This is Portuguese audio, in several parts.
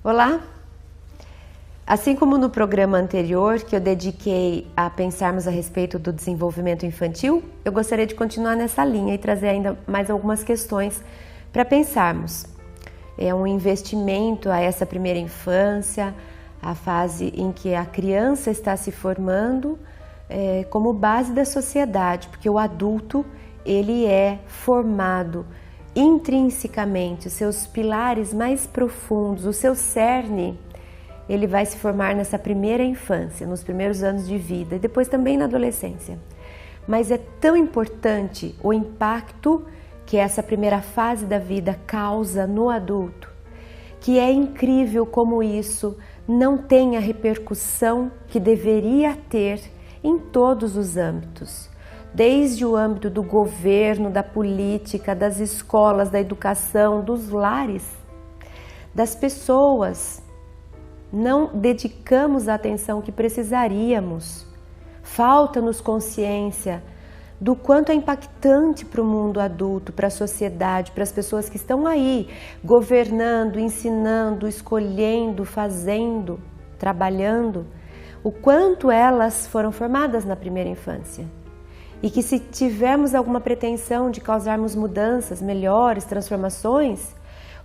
Olá! Assim como no programa anterior, que eu dediquei a pensarmos a respeito do desenvolvimento infantil, eu gostaria de continuar nessa linha e trazer ainda mais algumas questões para pensarmos. É um investimento a essa primeira infância, a fase em que a criança está se formando como base da sociedade, porque o adulto ele é formado intrinsecamente, os seus pilares mais profundos, o seu cerne, ele vai se formar nessa primeira infância, nos primeiros anos de vida e depois também na adolescência. Mas é tão importante o impacto que essa primeira fase da vida causa no adulto, que é incrível como isso não tem a repercussão que deveria ter em todos os âmbitos. Desde o âmbito do governo, da política, das escolas, da educação, dos lares, das pessoas. Não dedicamos a atenção que precisaríamos. Falta-nos consciência do quanto é impactante para o mundo adulto, para a sociedade, para as pessoas que estão aí, governando, ensinando, escolhendo, fazendo, trabalhando, o quanto elas foram formadas na primeira infância. E que se tivermos alguma pretensão de causarmos mudanças, melhores, transformações,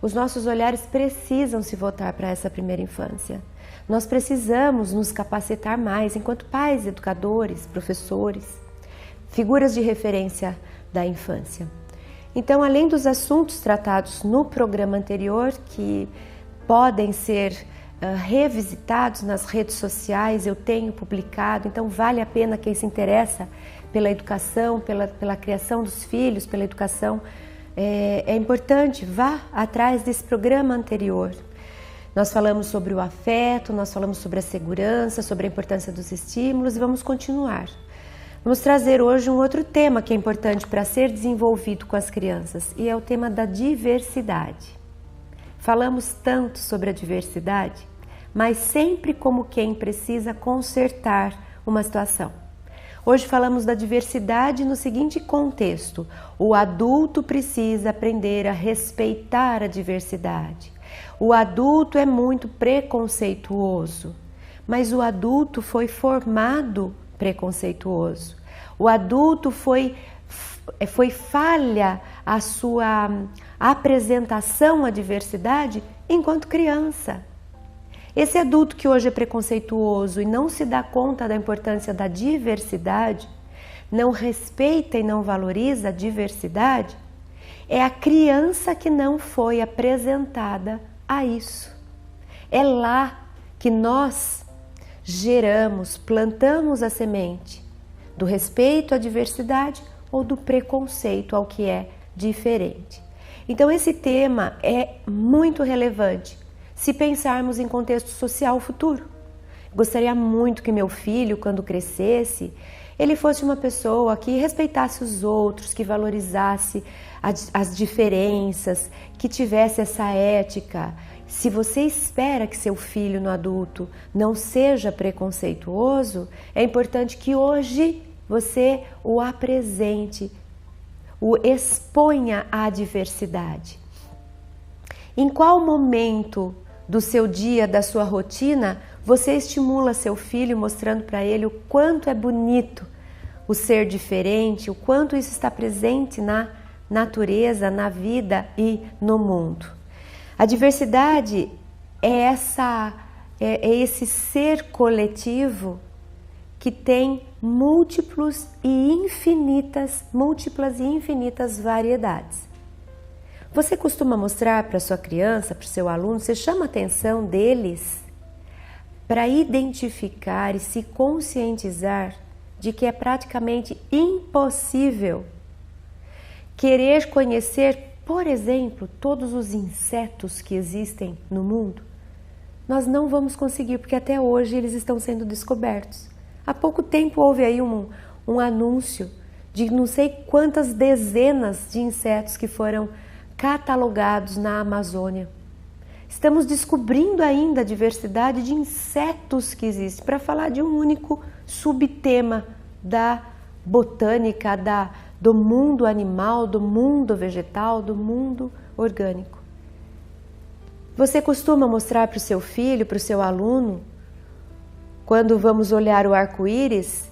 os nossos olhares precisam se voltar para essa primeira infância. Nós precisamos nos capacitar mais enquanto pais, educadores, professores, figuras de referência da infância. Então, além dos assuntos tratados no programa anterior, que podem ser revisitados nas redes sociais, eu tenho publicado, então vale a pena quem se interessa pela educação, pela criação dos filhos, pela educação, é importante, vá atrás desse programa anterior. Nós falamos sobre o afeto, nós falamos sobre a segurança, sobre a importância dos estímulos e vamos continuar. Vamos trazer hoje um outro tema que é importante para ser desenvolvido com as crianças e é o tema da diversidade. Falamos tanto sobre a diversidade, mas sempre como quem precisa consertar uma situação. Hoje falamos da diversidade no seguinte contexto: o adulto precisa aprender a respeitar a diversidade. O adulto é muito preconceituoso, mas o adulto foi formado preconceituoso. O adulto foi falha a sua apresentação à diversidade enquanto criança. Esse adulto que hoje é preconceituoso e não se dá conta da importância da diversidade, não respeita e não valoriza a diversidade, é a criança que não foi apresentada a isso. É lá que nós geramos, plantamos a semente do respeito à diversidade ou do preconceito ao que é diferente. Então esse tema é muito relevante se pensarmos em contexto social futuro. Gostaria muito que meu filho, quando crescesse, ele fosse uma pessoa que respeitasse os outros, que valorizasse as diferenças, que tivesse essa ética. Se você espera que seu filho no adulto não seja preconceituoso, é importante que hoje você o apresente, o exponha à diversidade. Em qual momento do seu dia, da sua rotina, você estimula seu filho mostrando para ele o quanto é bonito o ser diferente, o quanto isso está presente na natureza, na vida e no mundo. A diversidade é esse ser coletivo que tem múltiplas e infinitas variedades. Você costuma mostrar para sua criança, para o seu aluno, você chama a atenção deles para identificar e se conscientizar de que é praticamente impossível querer conhecer, por exemplo, todos os insetos que existem no mundo. Nós não vamos conseguir, porque até hoje eles estão sendo descobertos. Há pouco tempo houve aí um anúncio de não sei quantas dezenas de insetos que foram catalogados na Amazônia. Estamos descobrindo ainda a diversidade de insetos que existem, para falar de um único subtema da botânica, do mundo animal, do mundo vegetal, do mundo orgânico. Você costuma mostrar para o seu filho, para o seu aluno, quando vamos olhar o arco-íris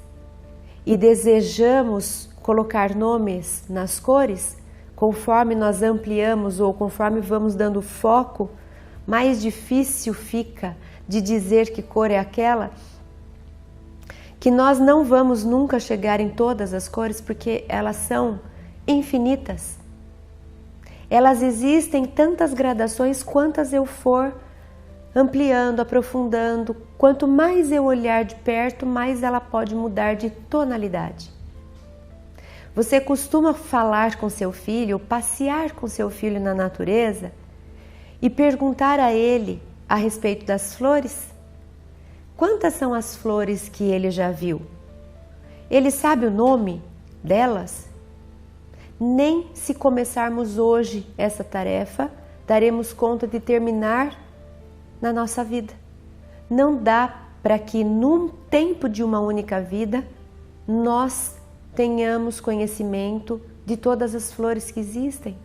e desejamos colocar nomes nas cores, conforme nós ampliamos ou conforme vamos dando foco, mais difícil fica de dizer que cor é aquela, que nós não vamos nunca chegar em todas as cores porque elas são infinitas. Elas existem tantas gradações quantas eu for ampliando, aprofundando. Quanto mais eu olhar de perto, mais ela pode mudar de tonalidade. Você costuma falar com seu filho, passear com seu filho na natureza e perguntar a ele a respeito das flores? Quantas são as flores que ele já viu? Ele sabe o nome delas? Nem se começarmos hoje essa tarefa, daremos conta de terminar na nossa vida. Não dá para que num tempo de uma única vida nós tenhamos conhecimento de todas as flores que existem,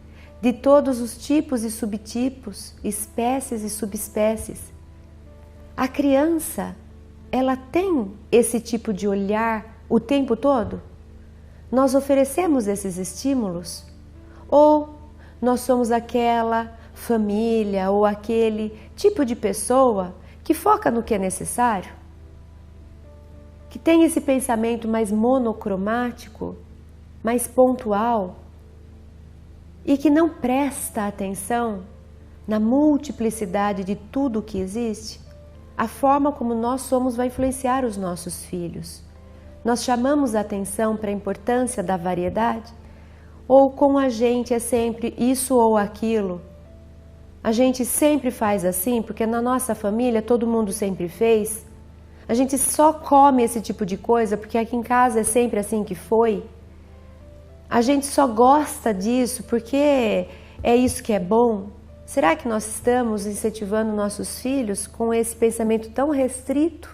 de todos os tipos e subtipos, espécies e subespécies. A criança, ela tem esse tipo de olhar o tempo todo? Nós oferecemos esses estímulos? Ou nós somos aquela família ou aquele tipo de pessoa que foca no que é necessário? Que tem esse pensamento mais monocromático, mais pontual e que não presta atenção na multiplicidade de tudo que existe? A forma como nós somos vai influenciar os nossos filhos. Nós chamamos a atenção para a importância da variedade? Ou com a gente é sempre isso ou aquilo? A gente sempre faz assim porque na nossa família todo mundo sempre fez? A gente só come esse tipo de coisa porque aqui em casa é sempre assim que foi? A gente só gosta disso porque é isso que é bom? Será que nós estamos incentivando nossos filhos com esse pensamento tão restrito,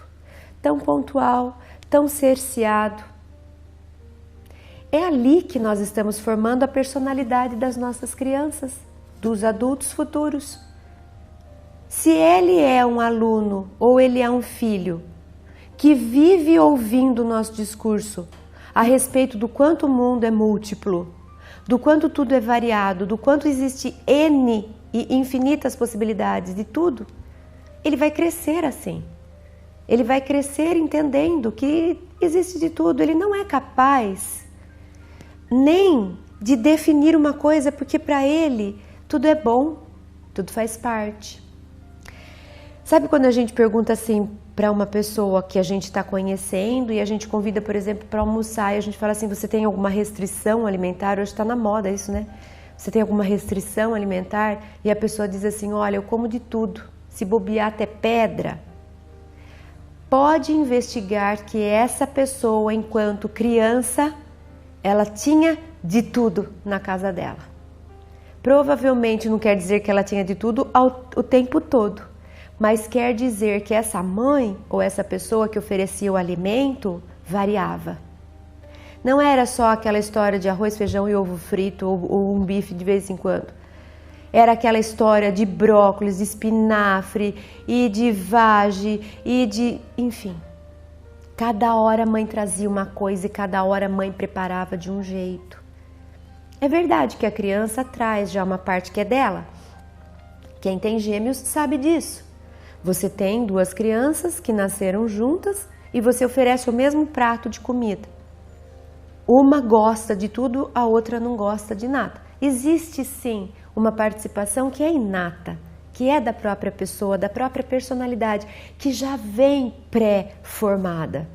tão pontual, tão cerceado? É ali que nós estamos formando a personalidade das nossas crianças, dos adultos futuros. Se ele é um aluno ou ele é um filho que vive ouvindo o nosso discurso a respeito do quanto o mundo é múltiplo, do quanto tudo é variado, do quanto existe N e infinitas possibilidades de tudo, ele vai crescer assim. Ele vai crescer entendendo que existe de tudo. Ele não é capaz nem de definir uma coisa, porque para ele tudo é bom, tudo faz parte. Sabe quando a gente pergunta assim para uma pessoa que a gente está conhecendo e a gente convida, por exemplo, para almoçar e a gente fala assim, você tem alguma restrição alimentar? Hoje está na moda isso, né? Você tem alguma restrição alimentar? E a pessoa diz assim, olha, eu como de tudo, se bobear até pedra. Pode investigar que essa pessoa, enquanto criança, ela tinha de tudo na casa dela. Provavelmente não quer dizer que ela tinha de tudo o tempo todo, mas quer dizer que essa mãe ou essa pessoa que oferecia o alimento variava. Não era só aquela história de arroz, feijão e ovo frito ou um bife de vez em quando. Era aquela história de brócolis, de espinafre e de vagem e de... enfim. Cada hora a mãe trazia uma coisa e cada hora a mãe preparava de um jeito. É verdade que a criança traz já uma parte que é dela. Quem tem gêmeos sabe disso. Você tem duas crianças que nasceram juntas e você oferece o mesmo prato de comida. Uma gosta de tudo, a outra não gosta de nada. Existe sim uma participação que é inata, que é da própria pessoa, da própria personalidade, que já vem pré-formada.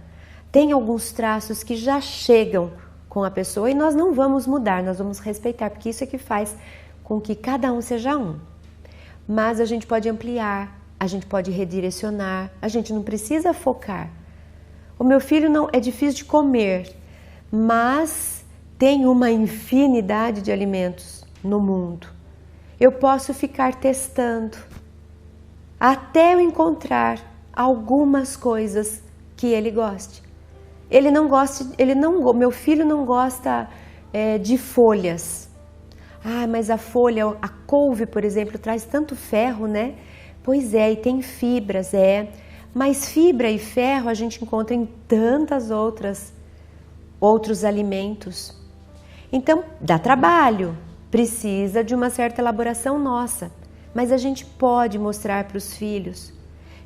Tem alguns traços que já chegam com a pessoa e nós não vamos mudar, nós vamos respeitar, porque isso é que faz com que cada um seja um. Mas a gente pode ampliar, a gente pode redirecionar, a gente não precisa focar. O meu filho não é difícil de comer, mas tem uma infinidade de alimentos no mundo. Eu posso ficar testando até eu encontrar algumas coisas que ele goste. Meu filho não gosta de folhas. Ah, mas a folha, a couve, por exemplo, traz tanto ferro, né? Pois é, e tem fibras, mas fibra e ferro a gente encontra em tantas outros alimentos. Então, dá trabalho, precisa de uma certa elaboração nossa, mas a gente pode mostrar para os filhos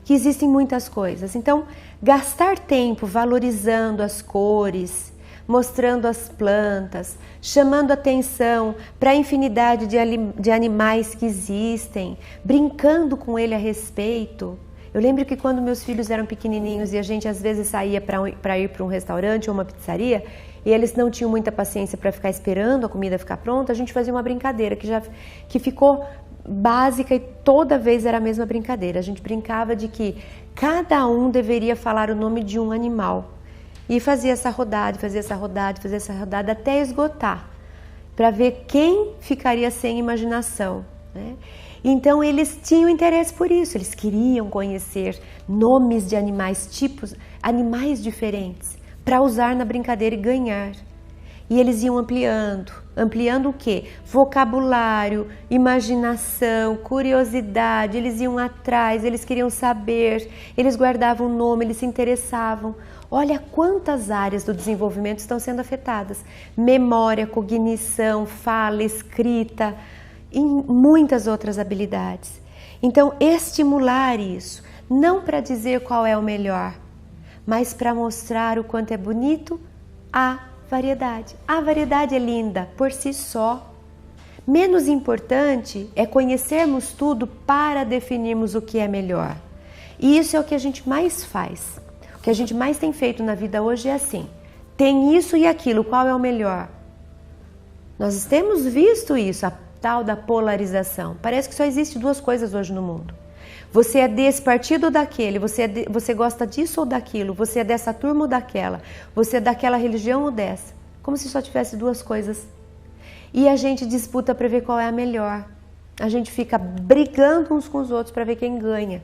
que existem muitas coisas. Então, gastar tempo valorizando as cores, mostrando as plantas, chamando atenção para a infinidade de animais que existem, brincando com ele a respeito. Eu lembro que quando meus filhos eram pequenininhos e a gente às vezes saía para ir para um restaurante ou uma pizzaria e eles não tinham muita paciência para ficar esperando a comida ficar pronta, a gente fazia uma brincadeira que ficou básica e toda vez era a mesma brincadeira. A gente brincava de que cada um deveria falar o nome de um animal e fazia essa rodada até esgotar, para ver quem ficaria sem imaginação, né? Então eles tinham interesse por isso, eles queriam conhecer nomes de animais, tipos, animais diferentes, para usar na brincadeira e ganhar. E eles iam ampliando o quê? Vocabulário, imaginação, curiosidade, eles iam atrás, eles queriam saber, eles guardavam o nome, eles se interessavam. Olha quantas áreas do desenvolvimento estão sendo afetadas. Memória, cognição, fala, escrita e muitas outras habilidades. Então, estimular isso, não para dizer qual é o melhor, mas para mostrar o quanto é bonito a variedade. A variedade é linda por si só. Menos importante é conhecermos tudo para definirmos o que é melhor. E isso é o que a gente mais faz. O que a gente mais tem feito na vida hoje é assim: tem isso e aquilo, qual é o melhor? Nós temos visto isso, a tal da polarização. Parece que só existe duas coisas hoje no mundo. Você é desse partido ou daquele, você gosta disso ou daquilo, você é dessa turma ou daquela, você é daquela religião ou dessa. Como se só tivesse duas coisas. E a gente disputa para ver qual é a melhor. A gente fica brigando uns com os outros para ver quem ganha.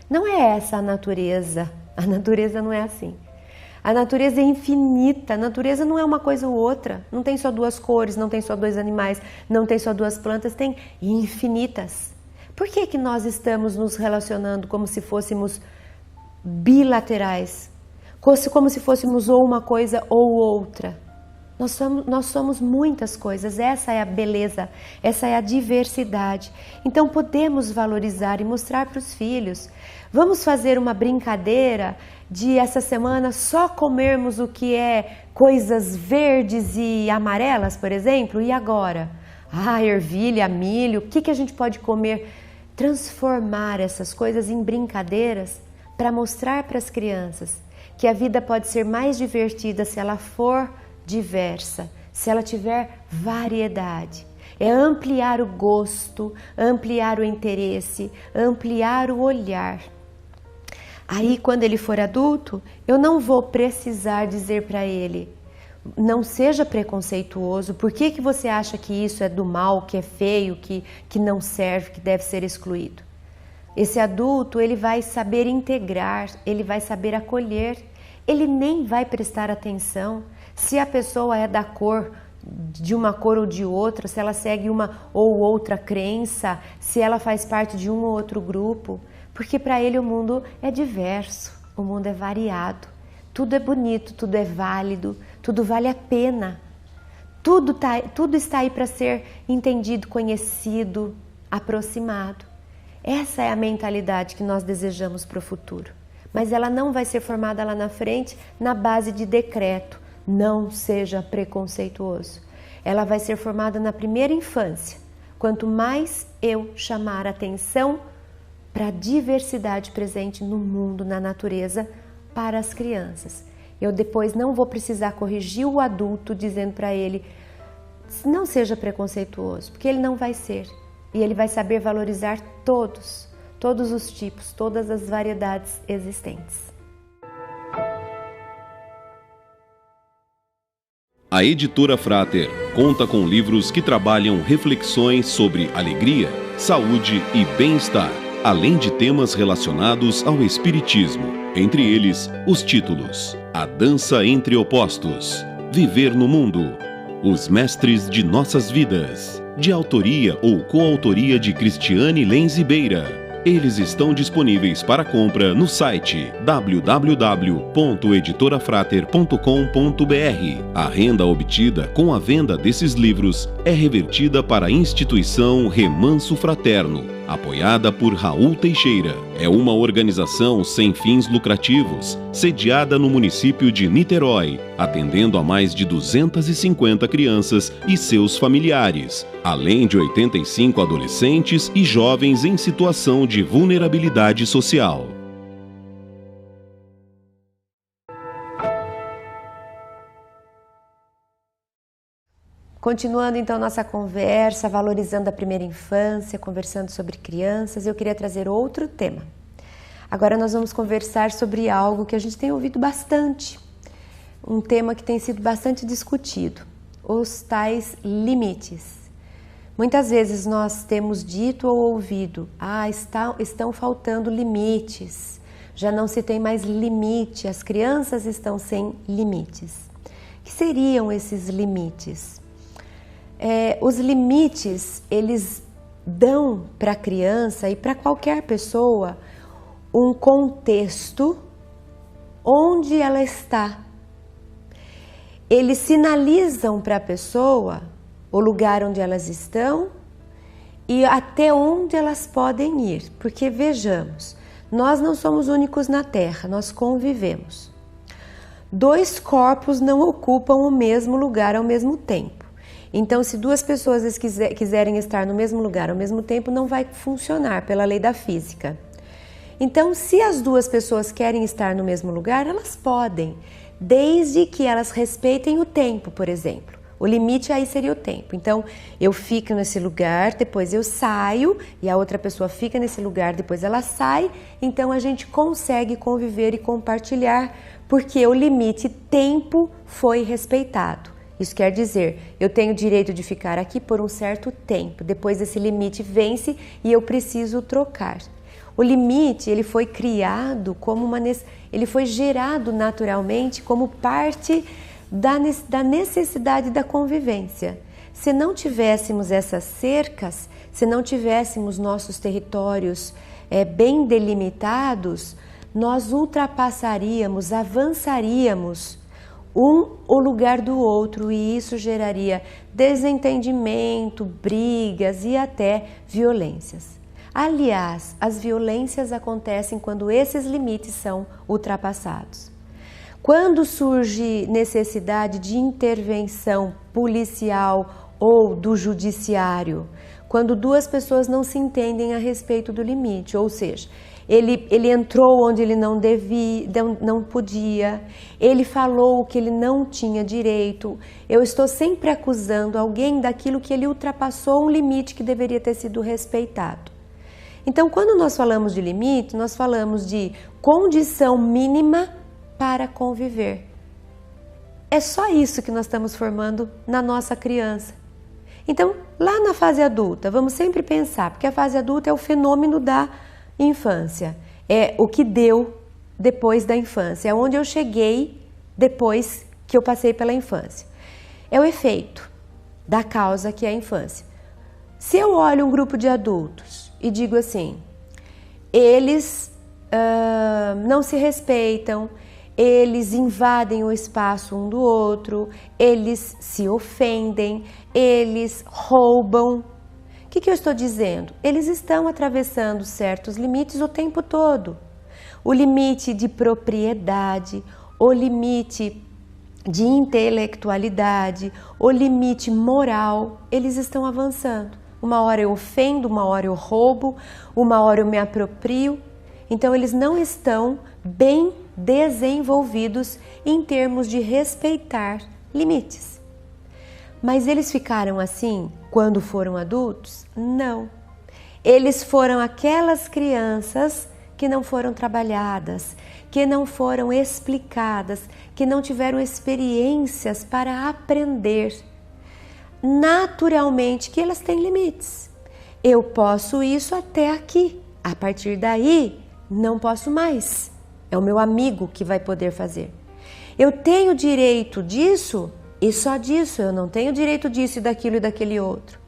Não é essa a natureza. A natureza não é assim. A natureza é infinita, a natureza não é uma coisa ou outra. Não tem só duas cores, não tem só dois animais, não tem só duas plantas, tem infinitas. Por que que nós estamos nos relacionando como se fôssemos bilaterais? Como se fôssemos ou uma coisa ou outra? Nós somos muitas coisas, essa é a beleza, essa é a diversidade. Então podemos valorizar e mostrar para os filhos. Vamos fazer uma brincadeira de essa semana só comermos o que é coisas verdes e amarelas, por exemplo? E agora? Ervilha, milho, o que a gente pode comer? Transformar essas coisas em brincadeiras para mostrar para as crianças que a vida pode ser mais divertida se ela for diversa, se ela tiver variedade. É ampliar o gosto, ampliar o interesse, ampliar o olhar. Aí, quando ele for adulto, eu não vou precisar dizer para ele: não seja preconceituoso, por que você acha que isso é do mal, que é feio, que não serve, que deve ser excluído? Esse adulto, ele vai saber integrar, ele vai saber acolher, ele nem vai prestar atenção se a pessoa é da cor, de uma cor ou de outra, se ela segue uma ou outra crença, se ela faz parte de um ou outro grupo, porque para ele o mundo é diverso, o mundo é variado, tudo é bonito, tudo é válido, tudo vale a pena, tudo está aí para ser entendido, conhecido, aproximado. Essa é a mentalidade que nós desejamos para o futuro, mas ela não vai ser formada lá na frente na base de decreto: não seja preconceituoso. Ela vai ser formada na primeira infância. Quanto mais eu chamar atenção para a diversidade presente no mundo, na natureza, para as crianças, eu depois não vou precisar corrigir o adulto dizendo para ele: não seja preconceituoso, porque ele não vai ser. E ele vai saber valorizar todos os tipos, todas as variedades existentes. A Editora Frater conta com livros que trabalham reflexões sobre alegria, saúde e bem-estar, além de temas relacionados ao espiritismo. Entre eles, os títulos: A Dança entre Opostos, Viver no Mundo, Os Mestres de Nossas Vidas de autoria ou coautoria de Cristiane Lenzibeira. Eles estão disponíveis para compra no site www.editorafrater.com.br. A renda obtida com a venda desses livros é revertida para a instituição Remanso Fraterno, apoiada por Raul Teixeira. É uma organização sem fins lucrativos, sediada no município de Niterói, atendendo a mais de 250 crianças e seus familiares, além de 85 adolescentes e jovens em situação de vulnerabilidade social. Continuando então nossa conversa, valorizando a primeira infância, conversando sobre crianças, eu queria trazer outro tema. Agora nós vamos conversar sobre algo que a gente tem ouvido bastante, um tema que tem sido bastante discutido, os tais limites. Muitas vezes nós temos dito ou ouvido, estão faltando limites, já não se tem mais limite, as crianças estão sem limites. O que seriam esses limites? Os limites, eles dão para a criança e para qualquer pessoa um contexto onde ela está. Eles sinalizam para a pessoa o lugar onde elas estão e até onde elas podem ir. Porque vejamos, nós não somos únicos na Terra, nós convivemos. Dois corpos não ocupam o mesmo lugar ao mesmo tempo. Então, se duas pessoas quiserem estar no mesmo lugar ao mesmo tempo, não vai funcionar pela lei da física. Então, se as duas pessoas querem estar no mesmo lugar, elas podem, desde que elas respeitem o tempo, por exemplo. O limite aí seria o tempo. Então, eu fico nesse lugar, depois eu saio, e a outra pessoa fica nesse lugar, depois ela sai. Então, a gente consegue conviver e compartilhar, porque o limite tempo foi respeitado. Isso quer dizer, eu tenho o direito de ficar aqui por um certo tempo, depois esse limite vence e eu preciso trocar. O limite, ele foi criado ele foi gerado naturalmente como parte da necessidade da convivência. Se não tivéssemos essas cercas, se não tivéssemos nossos territórios bem delimitados, nós ultrapassaríamos, avançaríamos o lugar do outro, e isso geraria desentendimento, brigas e até violências. Aliás, as violências acontecem quando esses limites são ultrapassados. Quando surge necessidade de intervenção policial ou do judiciário, quando duas pessoas não se entendem a respeito do limite, ou seja, ele entrou onde ele não podia, ele falou o que ele não tinha direito. Eu estou sempre acusando alguém daquilo que ele ultrapassou um limite que deveria ter sido respeitado. Então, quando nós falamos de limite, nós falamos de condição mínima para conviver. É só isso que nós estamos formando na nossa criança. Então, lá na fase adulta, vamos sempre pensar, porque a fase adulta é o fenômeno da infância, é o que deu depois da infância, é onde eu cheguei depois que eu passei pela infância. É o efeito da causa que é a infância. Se eu olho um grupo de adultos e digo assim, eles não se respeitam, eles invadem o espaço um do outro, eles se ofendem, eles roubam. O que eu estou dizendo? Eles estão atravessando certos limites o tempo todo. O limite de propriedade, o limite de intelectualidade, o limite moral, eles estão avançando. Uma hora eu ofendo, uma hora eu roubo, uma hora eu me aproprio. Então, eles não estão bem desenvolvidos em termos de respeitar limites. Mas eles ficaram assim quando foram adultos? Não. Eles foram aquelas crianças que não foram trabalhadas, que não foram explicadas, que não tiveram experiências para aprender naturalmente que elas têm limites. Eu posso isso até aqui, a partir daí não posso mais. É o meu amigo que vai poder fazer. Eu tenho direito disso e só disso, eu não tenho direito disso e daquele outro.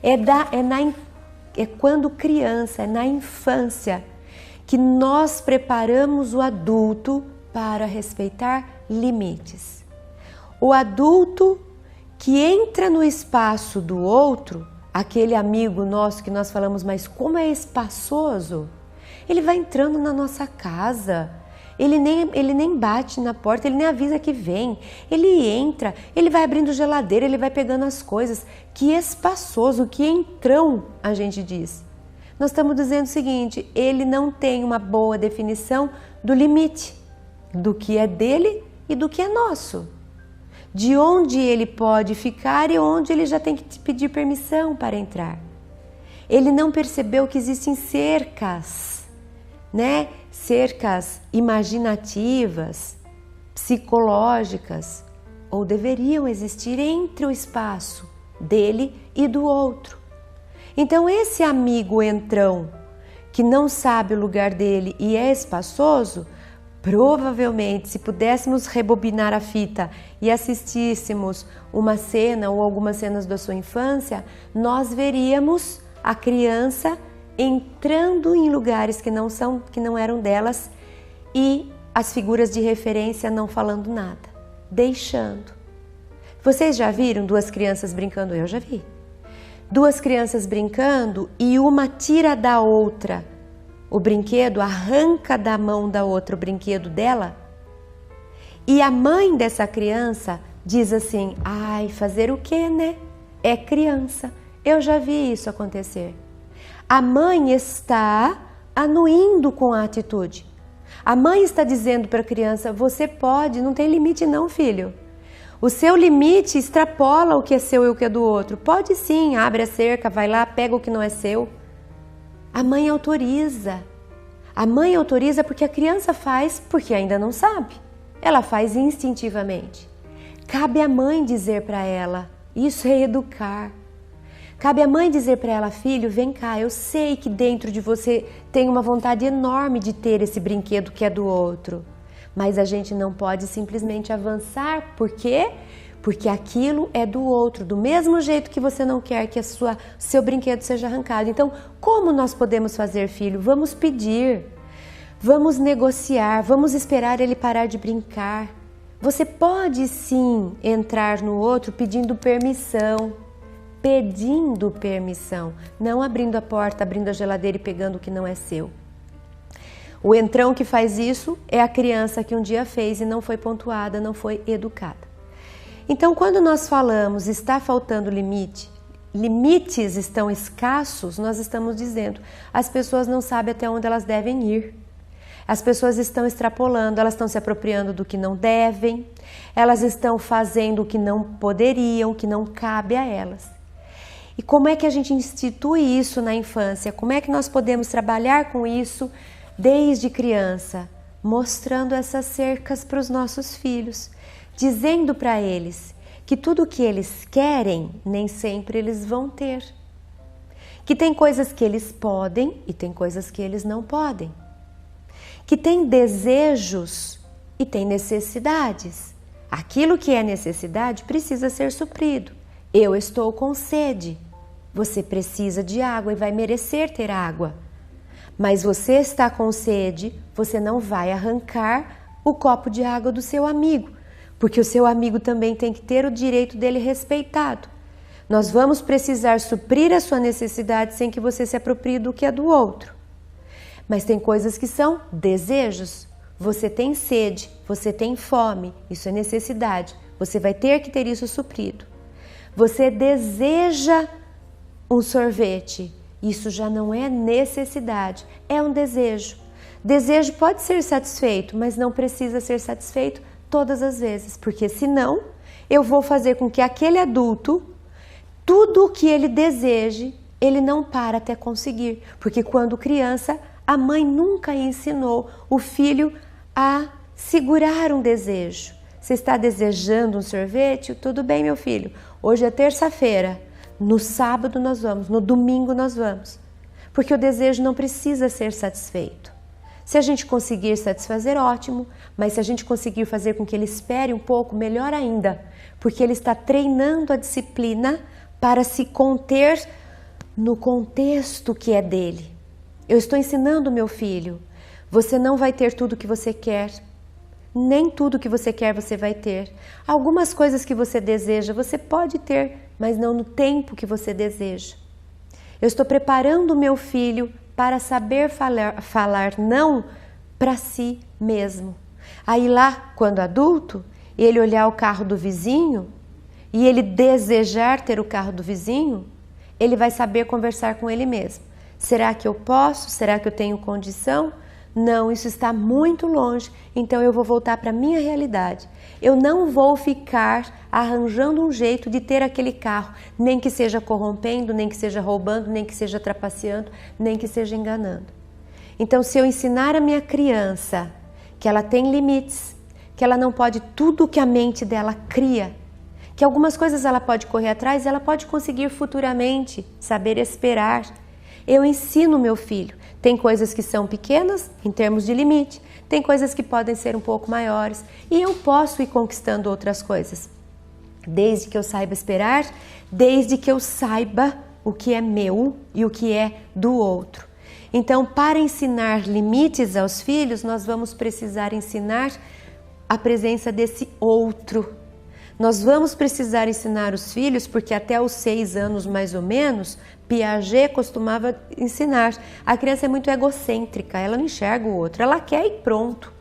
É quando criança, é na infância, que nós preparamos o adulto para respeitar limites. O adulto que entra no espaço do outro, aquele amigo nosso que nós falamos, mas como é espaçoso, ele vai entrando na nossa casa, ele nem bate na porta, ele nem avisa que vem, ele entra, ele vai abrindo geladeira, ele vai pegando as coisas. Que espaçoso, que entrão, a gente diz. Nós estamos dizendo o seguinte, ele não tem uma boa definição do limite, do que é dele e do que é nosso. De onde ele pode ficar e onde ele já tem que pedir permissão para entrar. Ele não percebeu que existem cercas, né? Cercas imaginativas, psicológicas, ou deveriam existir entre o espaço dele e do outro. Então esse amigo entrão, que não sabe o lugar dele e é espaçoso, provavelmente, se pudéssemos rebobinar a fita e assistíssemos uma cena ou algumas cenas da sua infância, nós veríamos a criança entrando em lugares que não eram delas e as figuras de referência não falando nada, deixando. Vocês já viram duas crianças brincando? Eu já vi. Duas crianças brincando e uma tira da outra o brinquedo, arranca da mão da outra o brinquedo dela, e a mãe dessa criança diz assim, ai, fazer o quê, né? É criança. Eu já vi isso acontecer. A mãe está anuindo com a atitude. A mãe está dizendo para a criança, você pode, não tem limite não, filho. O seu limite extrapola o que é seu e o que é do outro. Pode sim, abre a cerca, vai lá, pega o que não é seu. A mãe autoriza. A mãe autoriza porque a criança faz porque ainda não sabe. Ela faz instintivamente. Cabe à mãe dizer para ela, isso é educar. Cabe à mãe dizer para ela, filho, vem cá, eu sei que dentro de você tem uma vontade enorme de ter esse brinquedo que é do outro. Mas a gente não pode simplesmente avançar. Por quê? Porque aquilo é do outro, do mesmo jeito que você não quer que seu brinquedo seja arrancado. Então, como nós podemos fazer, filho? Vamos pedir, vamos negociar, vamos esperar ele parar de brincar. Você pode sim entrar no outro pedindo permissão, não abrindo a porta, abrindo a geladeira e pegando o que não é seu. O entrão que faz isso é a criança que um dia fez e não foi pontuada, não foi educada. Então, quando nós falamos está faltando limite, limites estão escassos, nós estamos dizendo as pessoas não sabem até onde elas devem ir. As pessoas estão extrapolando, elas estão se apropriando do que não devem, elas estão fazendo o que não poderiam, o que não cabe a elas. E como é que a gente institui isso na infância? Como é que nós podemos trabalhar com isso desde criança? Mostrando essas cercas para os nossos filhos. Dizendo para eles que tudo o que eles querem, nem sempre eles vão ter. Que tem coisas que eles podem e tem coisas que eles não podem. Que tem desejos e tem necessidades. Aquilo que é necessidade precisa ser suprido. Eu estou com sede. Você precisa de água e vai merecer ter água. Mas você está com sede, você não vai arrancar o copo de água do seu amigo. Porque o seu amigo também tem que ter o direito dele respeitado. Nós vamos precisar suprir a sua necessidade sem que você se aproprie do que é do outro. Mas tem coisas que são desejos. Você tem sede, você tem fome, isso é necessidade. Você vai ter que ter isso suprido. Você deseja um sorvete, isso já não é necessidade, é um desejo. Desejo pode ser satisfeito, mas não precisa ser satisfeito todas as vezes, porque senão eu vou fazer com que aquele adulto, tudo o que ele deseje, ele não para até conseguir, porque quando criança, a mãe nunca ensinou o filho a segurar um desejo. Você está desejando um sorvete? Tudo bem, meu filho, hoje é terça-feira, no sábado nós vamos, no domingo nós vamos, porque o desejo não precisa ser satisfeito. Se a gente conseguir satisfazer, ótimo, mas se a gente conseguir fazer com que ele espere um pouco, melhor ainda, porque ele está treinando a disciplina para se conter no contexto que é dele. Eu estou ensinando meu filho, você não vai ter tudo que você quer, nem tudo que você quer você vai ter. Algumas coisas que você deseja você pode ter, mas não no tempo que você deseja. Eu estou preparando o meu filho para saber falar não para si mesmo. Aí lá, quando adulto, ele olhar o carro do vizinho e ele desejar ter o carro do vizinho, ele vai saber conversar com ele mesmo. Será que eu posso? Será que eu tenho condição? Não, isso está muito longe, então eu vou voltar para a minha realidade. Eu não vou ficar arranjando um jeito de ter aquele carro, nem que seja corrompendo, nem que seja roubando, nem que seja trapaceando, nem que seja enganando. Então, se eu ensinar a minha criança que ela tem limites, que ela não pode tudo que a mente dela cria, que algumas coisas ela pode correr atrás, ela pode conseguir futuramente saber esperar. Eu ensino meu filho. Tem coisas que são pequenas em termos de limite, tem coisas que podem ser um pouco maiores e eu posso ir conquistando outras coisas. Desde que eu saiba esperar, desde que eu saiba o que é meu e o que é do outro. Então, para ensinar limites aos filhos, nós vamos precisar ensinar a presença desse outro. Nós vamos precisar ensinar os filhos, porque até os 6 anos mais ou menos, Piaget costumava ensinar. A criança é muito egocêntrica, ela não enxerga o outro, ela quer e pronto.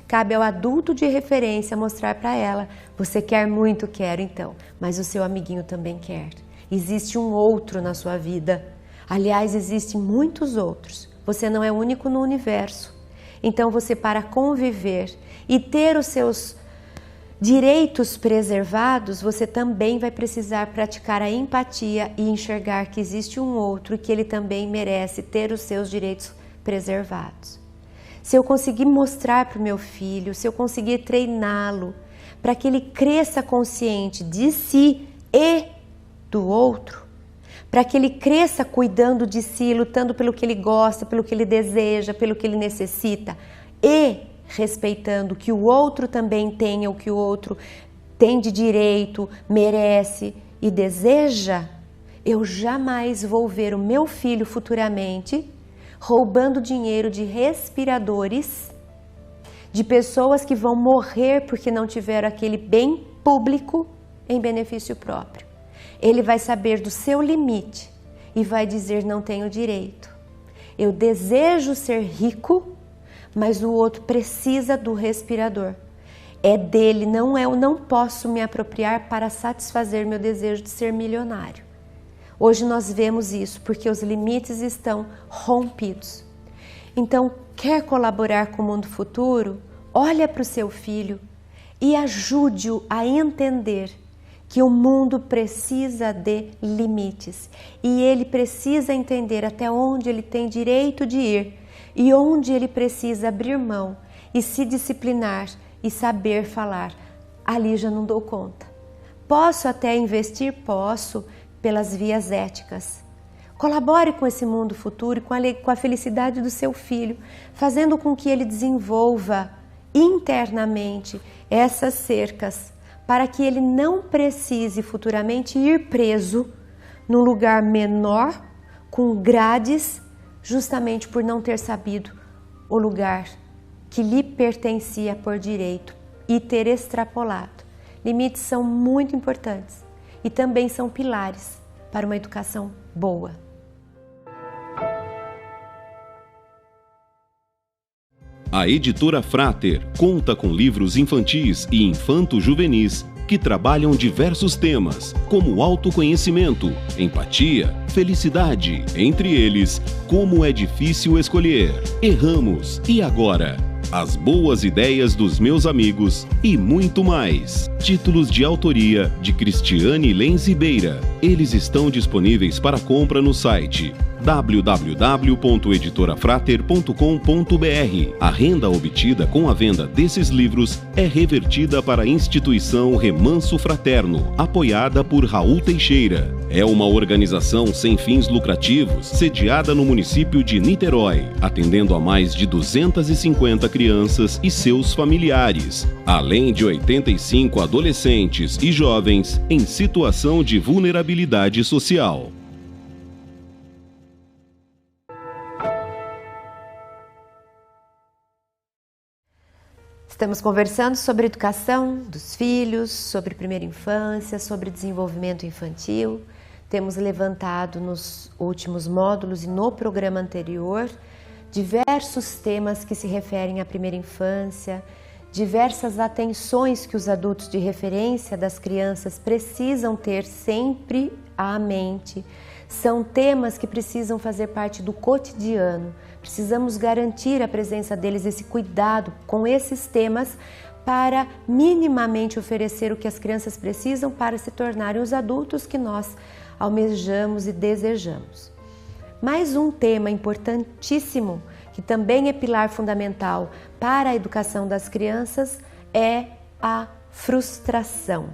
Cabe ao adulto de referência mostrar para ela, você quer muito, quero então, mas o seu amiguinho também quer. Existe um outro na sua vida. Aliás, existem muitos outros. Você não é único no universo. Então você, para conviver e ter os seus direitos preservados, você também vai precisar praticar a empatia e enxergar que existe um outro e que ele também merece ter os seus direitos preservados. Se eu conseguir mostrar para o meu filho, se eu conseguir treiná-lo para que ele cresça consciente de si e do outro, para que ele cresça cuidando de si, lutando pelo que ele gosta, pelo que ele deseja, pelo que ele necessita e respeitando que o outro também tenha o que o outro tem de direito, merece e deseja, eu jamais vou ver o meu filho futuramente roubando dinheiro de respiradores, de pessoas que vão morrer porque não tiveram aquele bem público em benefício próprio. Ele vai saber do seu limite e vai dizer, não tenho direito. Eu desejo ser rico, mas o outro precisa do respirador. É dele, não é, eu não posso me apropriar para satisfazer meu desejo de ser milionário. Hoje nós vemos isso porque os limites estão rompidos. Então, quer colaborar com o mundo futuro? Olha para o seu filho e ajude-o a entender que o mundo precisa de limites e ele precisa entender até onde ele tem direito de ir e onde ele precisa abrir mão e se disciplinar e saber falar, ali já não dou conta. Posso até investir? Posso, pelas vias éticas. Colabore com esse mundo futuro e com a felicidade do seu filho, fazendo com que ele desenvolva internamente essas cercas, para que ele não precise futuramente ir preso num lugar menor, com grades, justamente por não ter sabido o lugar que lhe pertencia por direito e ter extrapolado. Limites são muito importantes e também são pilares para uma educação boa. A Editora Frater conta com livros infantis e infanto-juvenis que trabalham diversos temas, como autoconhecimento, empatia, felicidade, entre eles, como é difícil escolher, erramos e agora, as boas ideias dos meus amigos e muito mais. Títulos de autoria de Cristiane Lenzibeira. Eles estão disponíveis para compra no site www.editorafrater.com.br. A renda obtida com a venda desses livros é revertida para a instituição Remanso Fraterno, apoiada por Raul Teixeira. É uma organização sem fins lucrativos, sediada no município de Niterói, atendendo a mais de 250 crianças e seus familiares, além de 85 adolescentes e jovens em situação de vulnerabilidade social. Estamos conversando sobre educação dos filhos, sobre primeira infância, sobre desenvolvimento infantil. Temos levantado nos últimos módulos e no programa anterior diversos temas que se referem à primeira infância, diversas atenções que os adultos de referência das crianças precisam ter sempre à mente. São temas que precisam fazer parte do cotidiano. Precisamos garantir a presença deles, esse cuidado com esses temas para minimamente oferecer o que as crianças precisam para se tornarem os adultos que nós almejamos e desejamos. Mais um tema importantíssimo, que também é pilar fundamental para a educação das crianças, é a frustração.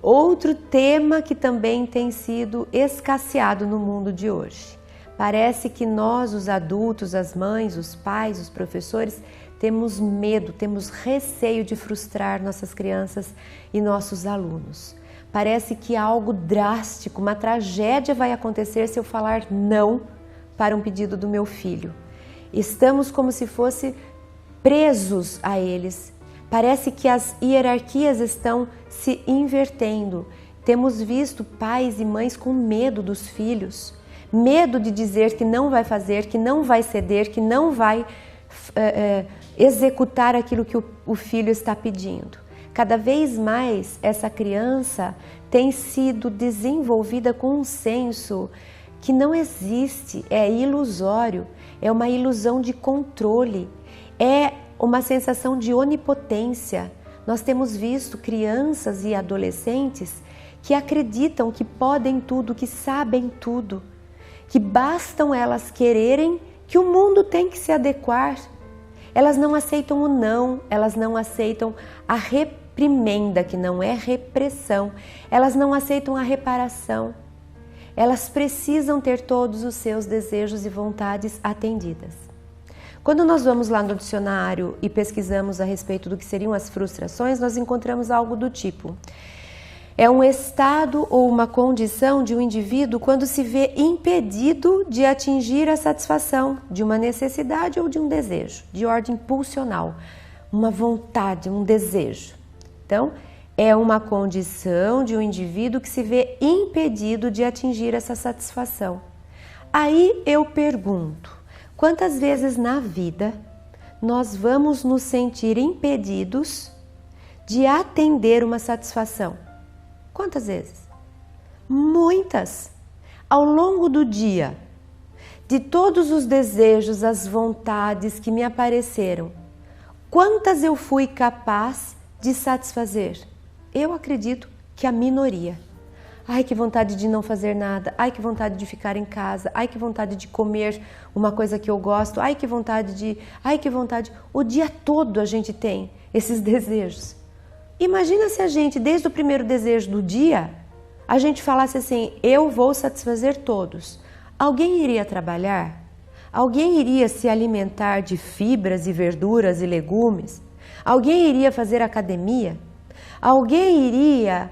Outro tema que também tem sido escasseado no mundo de hoje. Parece que nós, os adultos, as mães, os pais, os professores, temos medo, temos receio de frustrar nossas crianças e nossos alunos. Parece que algo drástico, uma tragédia vai acontecer se eu falar não para um pedido do meu filho. Estamos como se fosse presos a eles. Parece que as hierarquias estão se invertendo. Temos visto pais e mães com medo dos filhos, medo de dizer que não vai fazer, que não vai ceder, que não vai executar aquilo que o filho está pedindo. Cada vez mais essa criança tem sido desenvolvida com um senso que não existe, é ilusório, é uma ilusão de controle, é uma sensação de onipotência. Nós temos visto crianças e adolescentes que acreditam que podem tudo, que sabem tudo, que bastam elas quererem, que o mundo tem que se adequar. Elas não aceitam o não, elas não aceitam a reprimenda, que não é repressão, elas não aceitam a reparação. Elas precisam ter todos os seus desejos e vontades atendidas. Quando nós vamos lá no dicionário e pesquisamos a respeito do que seriam as frustrações, nós encontramos algo do tipo: é um estado ou uma condição de um indivíduo quando se vê impedido de atingir a satisfação de uma necessidade ou de um desejo, de ordem pulsional, uma vontade, um desejo. Então, é uma condição de um indivíduo que se vê impedido de atingir essa satisfação. Aí eu pergunto: quantas vezes na vida nós vamos nos sentir impedidos de atender uma satisfação? Quantas vezes? Muitas! Ao longo do dia, de todos os desejos, as vontades que me apareceram, quantas eu fui capaz de satisfazer? Eu acredito que a minoria. Ai, que vontade de não fazer nada. Ai, que vontade de ficar em casa. Ai, que vontade de comer uma coisa que eu gosto. Ai, que vontade de... Ai, que vontade... O dia todo a gente tem esses desejos. Imagina se a gente, desde o primeiro desejo do dia, a gente falasse assim: eu vou satisfazer todos. Alguém iria trabalhar? Alguém iria se alimentar de fibras e verduras e legumes? Alguém iria fazer academia? Alguém iria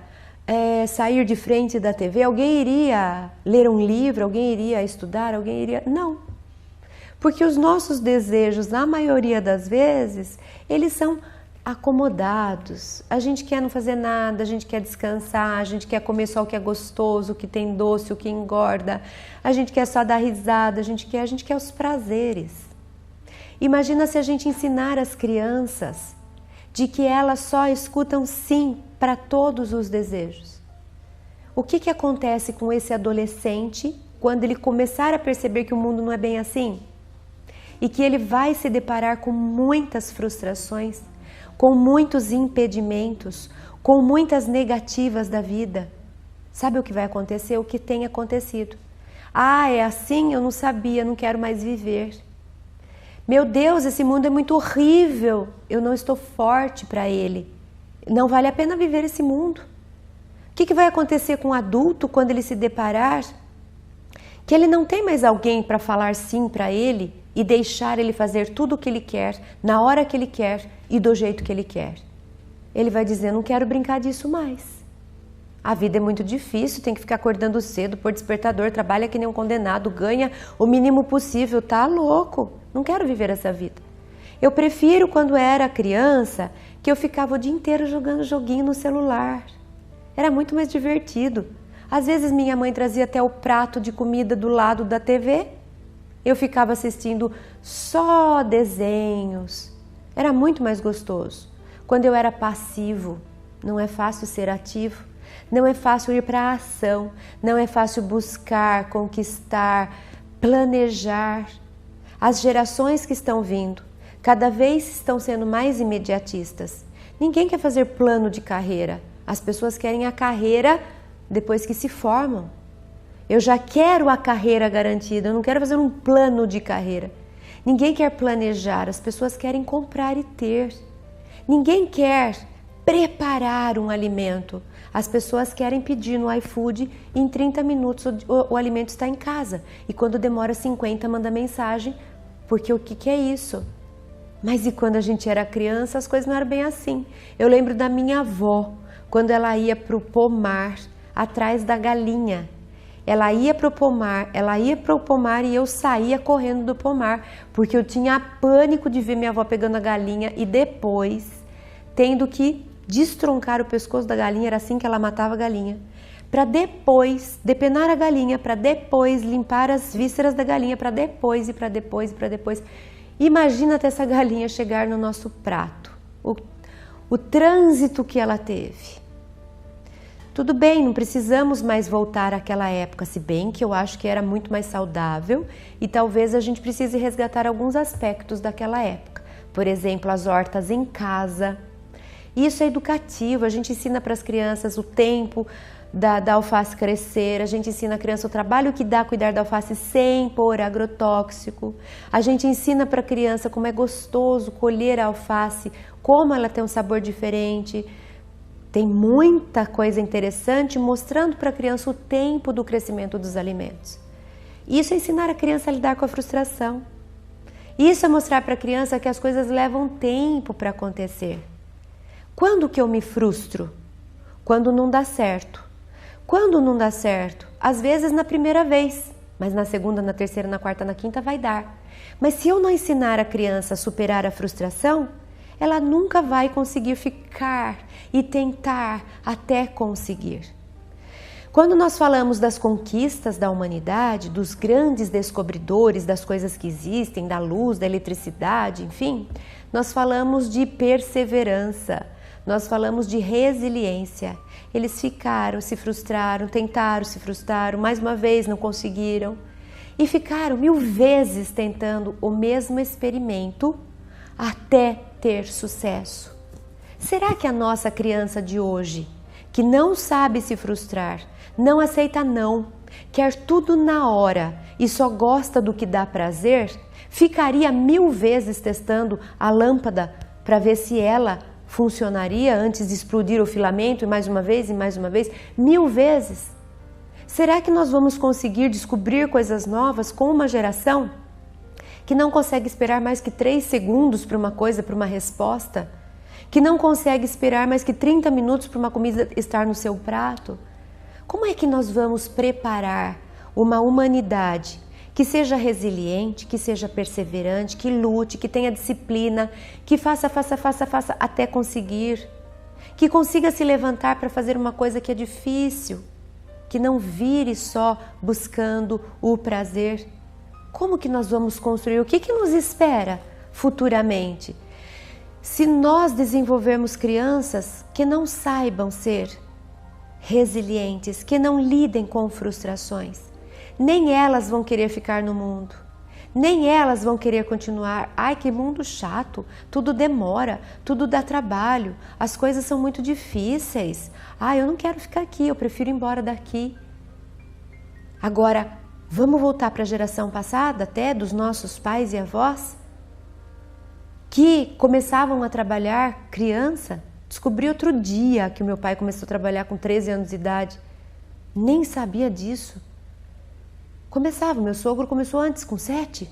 sair de frente da TV? Alguém iria ler um livro? Alguém iria estudar? Alguém iria... Não. Porque os nossos desejos, na maioria das vezes, eles são acomodados. A gente quer não fazer nada, a gente quer descansar, a gente quer comer só o que é gostoso, o que tem doce, o que engorda. A gente quer só dar risada, a gente quer os prazeres. Imagina se a gente ensinar as crianças de que elas só escutam sim para todos os desejos. O que acontece com esse adolescente quando ele começar a perceber que o mundo não é bem assim? E que ele vai se deparar com muitas frustrações, com muitos impedimentos, com muitas negativas da vida. Sabe o que vai acontecer? O que tem acontecido. Ah, é assim? Eu não sabia, não quero mais viver. Meu Deus, esse mundo é muito horrível, eu não estou forte para ele. Não vale a pena viver esse mundo. O que vai acontecer com o adulto quando ele se deparar que ele não tem mais alguém para falar sim para ele e deixar ele fazer tudo o que ele quer, na hora que ele quer e do jeito que ele quer? Ele vai dizer: não quero brincar disso mais. A vida é muito difícil, tem que ficar acordando cedo, pôr despertador, trabalha que nem um condenado, ganha o mínimo possível, tá louco? Não quero viver essa vida. Eu prefiro quando era criança, que eu ficava o dia inteiro jogando joguinho no celular. Era muito mais divertido. Às vezes minha mãe trazia até o prato de comida do lado da TV. Eu ficava assistindo só desenhos. Era muito mais gostoso. Quando eu era passivo, não é fácil ser ativo. Não é fácil ir para a ação. Não é fácil buscar, conquistar, planejar. As gerações que estão vindo, cada vez estão sendo mais imediatistas. Ninguém quer fazer plano de carreira. As pessoas querem a carreira depois que se formam. Eu já quero a carreira garantida, eu não quero fazer um plano de carreira. Ninguém quer planejar, as pessoas querem comprar e ter. Ninguém quer preparar um alimento. As pessoas querem pedir no iFood e em 30 minutos o alimento está em casa. E quando demora 50, manda mensagem, porque o que é isso? Mas e quando a gente era criança, as coisas não eram bem assim. Eu lembro da minha avó, quando ela ia para o pomar, atrás da galinha. Ela ia para o pomar e eu saía correndo do pomar, porque eu tinha pânico de ver minha avó pegando a galinha e depois tendo que destroncar o pescoço da galinha, era assim que ela matava a galinha. Para depois depenar a galinha, para depois limpar as vísceras da galinha, para depois e para depois e para depois. Imagina até essa galinha chegar no nosso prato, o trânsito que ela teve. Tudo bem, não precisamos mais voltar àquela época, se bem que eu acho que era muito mais saudável e talvez a gente precise resgatar alguns aspectos daquela época. Por exemplo, as hortas em casa. Isso é educativo, a gente ensina para as crianças o tempo da alface crescer, a gente ensina a criança o trabalho que dá cuidar da alface sem pôr agrotóxico. A gente ensina para a criança como é gostoso colher a alface, como ela tem um sabor diferente. Tem muita coisa interessante mostrando para a criança o tempo do crescimento dos alimentos. Isso é ensinar a criança a lidar com a frustração. Isso é mostrar para a criança que as coisas levam tempo para acontecer. Quando que eu me frustro? Quando não dá certo. Quando não dá certo? Às vezes na primeira vez, mas na segunda, na terceira, na quarta, na quinta vai dar. Mas se eu não ensinar a criança a superar a frustração, ela nunca vai conseguir ficar e tentar até conseguir. Quando nós falamos das conquistas da humanidade, dos grandes descobridores das coisas que existem, da luz, da eletricidade, enfim, nós falamos de perseverança, nós falamos de resiliência. Eles ficaram, se frustraram, tentaram, se frustraram, mais uma vez não conseguiram e ficaram 1000 vezes tentando o mesmo experimento até ter sucesso. Será que a nossa criança de hoje, que não sabe se frustrar, não aceita não, quer tudo na hora e só gosta do que dá prazer, ficaria 1000 vezes testando a lâmpada para ver se ela funcionaria antes de explodir o filamento e mais uma vez, 1000 vezes? Será que nós vamos conseguir descobrir coisas novas com uma geração que não consegue esperar mais que 3 segundos para uma coisa, para uma resposta? Que não consegue esperar mais que 30 minutos para uma comida estar no seu prato? Como é que nós vamos preparar uma humanidade que seja resiliente, que seja perseverante, que lute, que tenha disciplina, que faça até conseguir, que consiga se levantar para fazer uma coisa que é difícil, que não vire só buscando o prazer? Como que nós vamos construir? O que nos espera futuramente? Se nós desenvolvermos crianças que não saibam ser resilientes, que não lidem com frustrações, nem elas vão querer ficar no mundo, nem elas vão querer continuar. Ai, que mundo chato, tudo demora, tudo dá trabalho, as coisas são muito difíceis. Ai, eu não quero ficar aqui, eu prefiro ir embora daqui. Agora, vamos voltar para a geração passada, até dos nossos pais e avós, que começavam a trabalhar criança. Descobri outro dia que o meu pai começou a trabalhar com 13 anos de idade. Nem sabia disso. Meu sogro começou antes, com 7.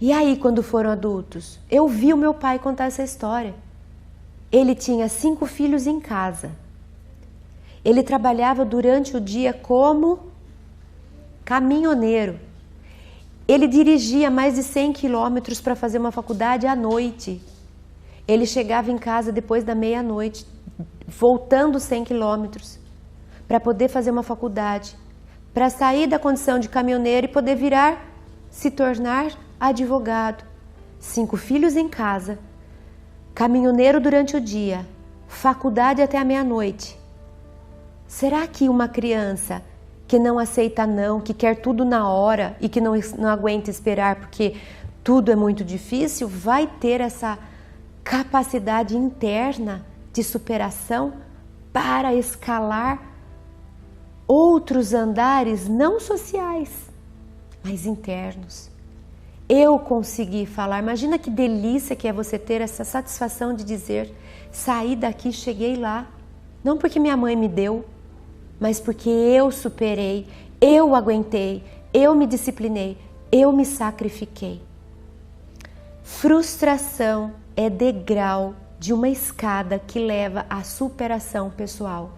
E aí, quando foram adultos, eu vi o meu pai contar essa história. Ele tinha 5 filhos em casa. Ele trabalhava durante o dia como caminhoneiro. Ele dirigia mais de 100 quilômetros para fazer uma faculdade à noite. Ele chegava em casa depois da meia-noite, voltando 100 quilômetros, para poder fazer uma faculdade, para sair da condição de caminhoneiro e poder se tornar advogado. 5 filhos em casa, caminhoneiro durante o dia, faculdade até a meia-noite. Será que uma criança que não aceita não, que quer tudo na hora e que não aguenta esperar porque tudo é muito difícil, vai ter essa capacidade interna de superação para escalar outros andares não sociais, mas internos? Eu consegui falar. Imagina que delícia que é você ter essa satisfação de dizer: saí daqui, cheguei lá, não porque minha mãe me deu, mas porque eu superei, eu aguentei, eu me disciplinei, eu me sacrifiquei. Frustração é degrau de uma escada que leva à superação pessoal.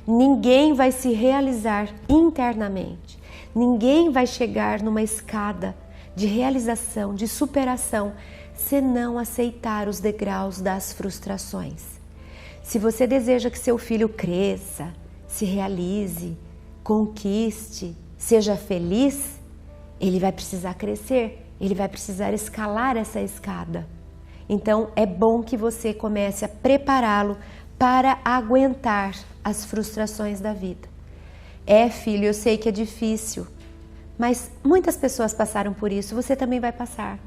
Ninguém vai se realizar internamente, ninguém vai chegar numa escada de realização, de superação, se não aceitar os degraus das frustrações. Se você deseja que seu filho cresça, se realize, conquiste, seja feliz, ele vai precisar crescer, ele vai precisar escalar essa escada. Então é bom que você comece a prepará-lo para aguentar as frustrações da vida. Filho, eu sei que é difícil, mas muitas pessoas passaram por isso, você também vai passar.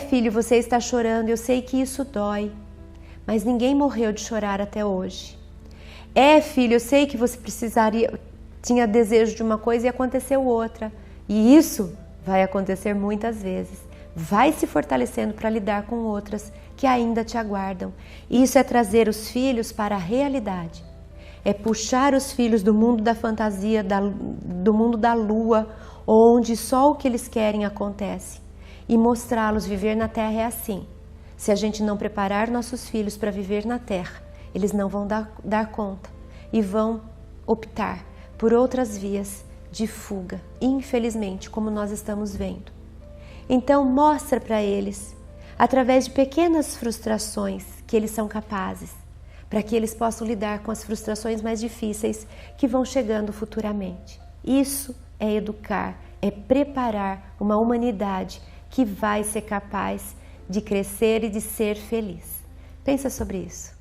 Filho, você está chorando, eu sei que isso dói, mas ninguém morreu de chorar até hoje. Filho, eu sei que você tinha desejo de uma coisa e aconteceu outra. E isso vai acontecer muitas vezes. Vai se fortalecendo para lidar com outras que ainda te aguardam. Isso é trazer os filhos para a realidade. É puxar os filhos do mundo da fantasia, do mundo da lua, onde só o que eles querem acontece. E mostrá-los viver na terra é assim. Se a gente não preparar nossos filhos para viver na terra, eles não vão dar conta e vão optar por outras vias de fuga, infelizmente, como nós estamos vendo. Então mostra para eles, através de pequenas frustrações, que eles são capazes, para que eles possam lidar com as frustrações mais difíceis que vão chegando futuramente. Isso é educar, é preparar uma humanidade que vai ser capaz de crescer e de ser feliz. Pensa sobre isso.